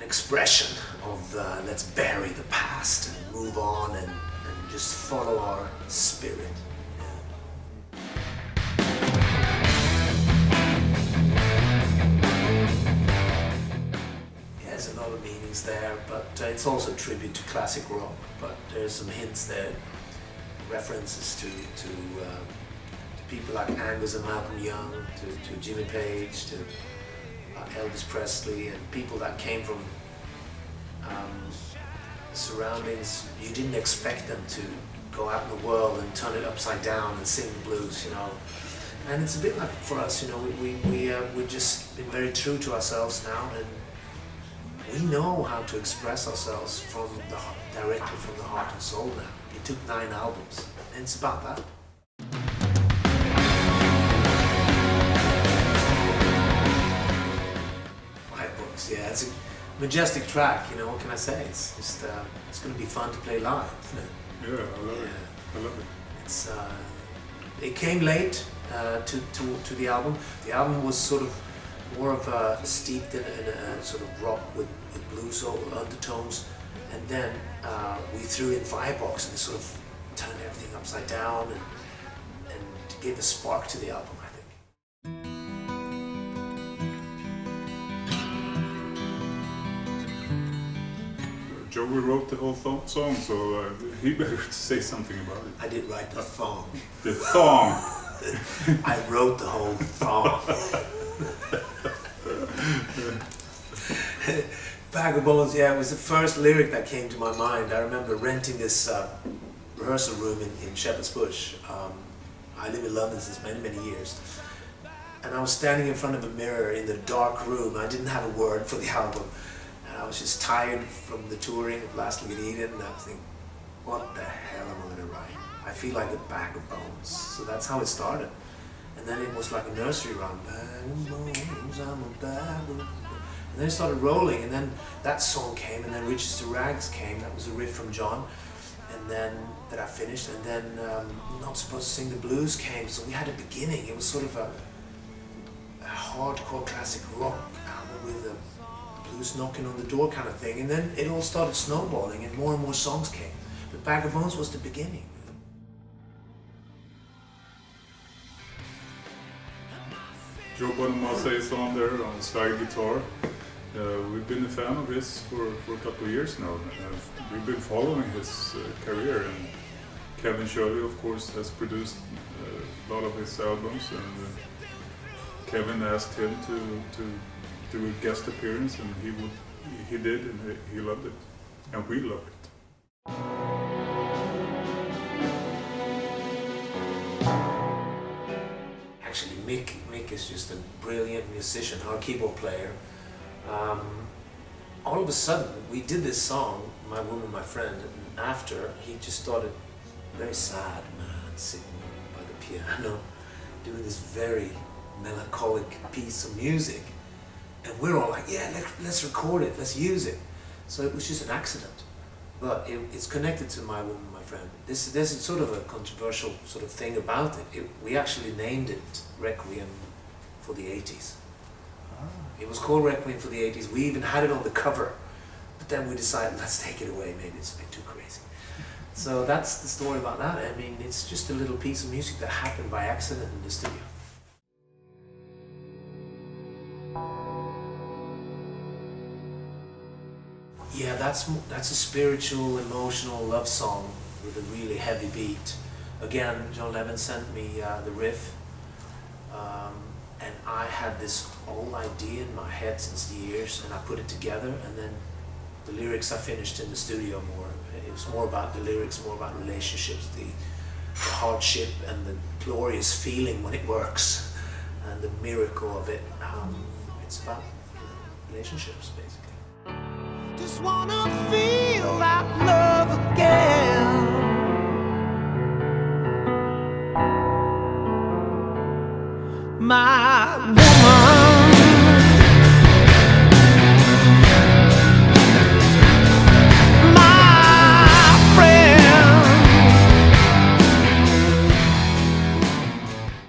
expression of let's bury the past and move on and just follow our spirit. There's a lot of meanings there, but it's also a tribute to classic rock. But there's some hints there, references to people like Angus and Malcolm Young, to Jimmy Page, to Elvis Presley, and people that came from surroundings you didn't expect them to go out in the world and turn it upside down and sing the blues, you know. And it's a bit like for us, you know, we've just been very true to ourselves now, and we know how to express ourselves directly from the heart and soul now. It took 9 albums, and it's about that. Firebox, yeah, it's a majestic track, you know, what can I say? It's just, it's going to be fun to play live, isn't it? Yeah, I love it. I love it. It's, it came late to the album. The album was sort of more of steeped in a sort of rock with blues undertones, and then we threw in Firebox, and it sort of turned everything upside down and gave a spark to the album, I think. Joey wrote the whole song, so he better say something about it. I did write the song. The song! I wrote the whole song. Bag of Bones, yeah, it was the first lyric that came to my mind. I remember renting this rehearsal room in Shepherd's Bush. I live in London since many, many years. And I was standing in front of a mirror in the dark room. I didn't have a word for the album. And I was just tired from the touring of Last Look at Eden, and I was thinking, what the hell am I going to write? I feel like a bag of bones. So that's how it started. And then it was like a nursery rhyme. Bag of bones, I'm a bag of bones. And then it started rolling, and then that song came, and then Riches to Rags came. That was a riff from John, and then that I finished, and then Not Supposed to Sing the Blues came. So we had a beginning. It was sort of a hardcore classic rock album with a blues knocking on the door kind of thing, and then it all started snowballing, and more songs came. But Bag of Bones was the beginning. Joe Bonamassa is on there on slide guitar. We've been a fan of his for a couple of years now. We've been following his career, and Kevin Shirley, of course, has produced a lot of his albums, and Kevin asked him to do a guest appearance, and he did, and he loved it, and we loved it. Actually, Mick is just a brilliant musician, our keyboard player. All of a sudden, we did this song, My Woman, My Friend, and after, he just started very sad man sitting by the piano, doing this very melancholic piece of music. And we're all like, yeah, let's record it, let's use it. So it was just an accident. But it's connected to My Woman, My Friend. There's sort of a controversial sort of thing about it. We actually named it Requiem for the 80s. It was called Requiem for the 80s. We even had it on the cover. But then we decided, let's take it away, maybe it's a bit too crazy. So that's the story about that. I mean, it's just a little piece of music that happened by accident in the studio. Yeah, that's a spiritual, emotional love song with a really heavy beat. Again, John Leven sent me the riff, and I had this whole idea in my head since years, and I put it together, and then the lyrics I finished in the studio more. It was more about the lyrics, more about relationships, the hardship and the glorious feeling when it works, and the miracle of it. It's about relationships, basically. Just wanna feel that love again.